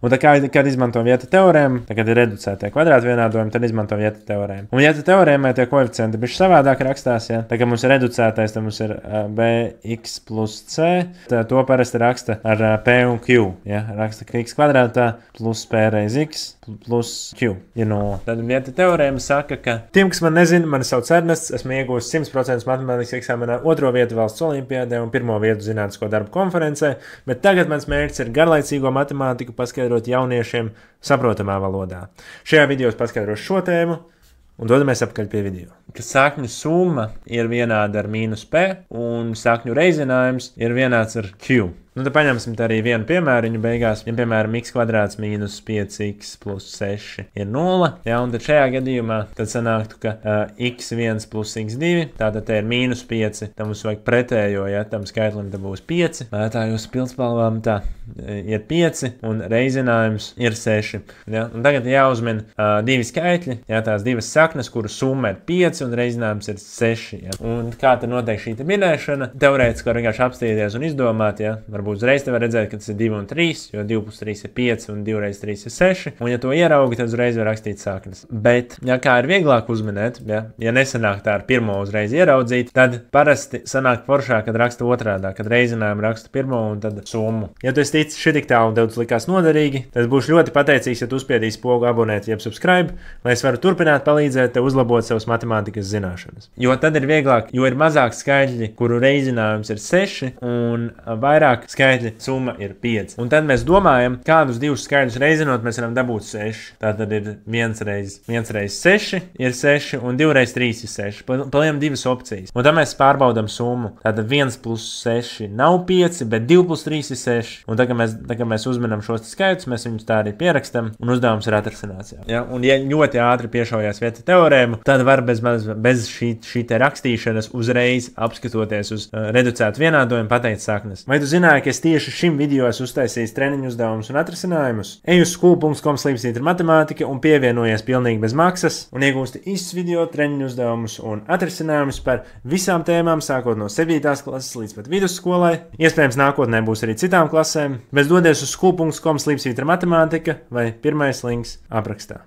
Un tā kā, kad izmanto vietu teorēmu, tad ir reducētie kvadrātu vienādojumi, tad izmanto vietu teorēmu. Un vietu teorēmai tie koeficienti bišķi savādāk rakstās, ja? Tā kā mums ir reducētais, tad mums ir bx plus c, to parasti raksta ar p un q, ja? Raksta x kvadrātā plus p reiz x plus q ir 0. Tad vieta teorēma saka, ka tiem, kas man nezina, mani sauc Ernests, esmu iegūs 100% matemātikas eksāmenā 2. vietu valsts olimpiādē un 1. vietu zinātnisko darbu konferencē, bet tagad mans mērķis ir garlaicīgo matemātiku paskaidrot jauniešiem saprotamā valodā. Šajā video es paskaidrošu šo tēmu un dodamies apakaļ pie video. Ka sakņu summa ir vienāda ar mīnus p un sakņu reizinājums ir vienāds ar q. Nu, tad paņemsim arī vienu piemēriņu beigās. Ja, piemēram, x kvadrāts mīnus 5x plus 6 ir 0. Ja, un tad šajā gadījumā tad sanāktu, ka x1 plus x2, tātad te ir mīnus 5, tam mums vajag pretējo, ja tam skaitlim te būs 5. Tā jūs pildspalvām tā ir 5 un reizinājums ir 6. Ja, un tagad jāuzmin divi skaitļi, ja, tās divas saknes, kuru summa ir 5 un reizinājums ir 6. Ja. Un kā tad notiek šī minēšana? Teorētiski var vienkārši apstīties un izdomāt, ja, varbūt uzreiz te var redzēt, ka tas ir 2 un 3, jo 2 plus 3 ir 5 un 2 reiz 3 ir 6. Un ja to ieraugi, tad uzreiz var rakstīt saknes. Bet, ja kā ir vieglāk uzminēt, ja nesanāk tā ar pirmo uzreiz ieraudzīt, tad parasti sanāk foršāk, kad raksta otrādā, kad reizinājumu raksta pirmo un tad summu. Ja tu esi ticis šitik tālu un tev tas likās noderīgi, tad būšu ļoti pateicīgs, ja tu uzspiedīsi pogu abonēt jeb subscribe, lai es varu turpināt palīdzēt tev uzlabot savas matemātikas zināšanas. Jo tad ir vieglāk, jo ir mazāk skaitļi, kuru reizinājums ir 6 un vairāk skaitļi summa ir 5. Un tad mēs domājam, kādus divus skaitļus reizinot mēs varam dabūt 6. Tātad ir 1 reiz 6 ir 6 un 2 reiz 3 ir 6. Paliekam divas opcijas. Un tad mēs pārbaudam summu. Tātad 1 plus 6 nav 5, bet 2 plus 3 ir 6. Un tagad mēs uzminam šos skaitus, mēs viņus tā arī pierakstam un uzdevums ir atrasināts. Ja? Un ja ļoti ātri piešaujās vieta teorēmu, tad var bez šī te rakstīšanas uzreiz apskatoties uz reducētu vienādojumu pateikt saknes. Vai tu zināji, ka es tieši šim video esmu uztaisījis treniņu uzdevumus un atrisinājumus? Ej uz school.com/matemātika un pievienojies pilnīgi bez maksas un iegūsti īsts video treniņu uzdevumus un atrisinājumus par visām tēmām, sākot no 7. klases līdz pat vidusskolai. Iespējams, nākotnē būs arī citām klasēm, bet dodies uz school.com/matemātika vai pirmais links aprakstā.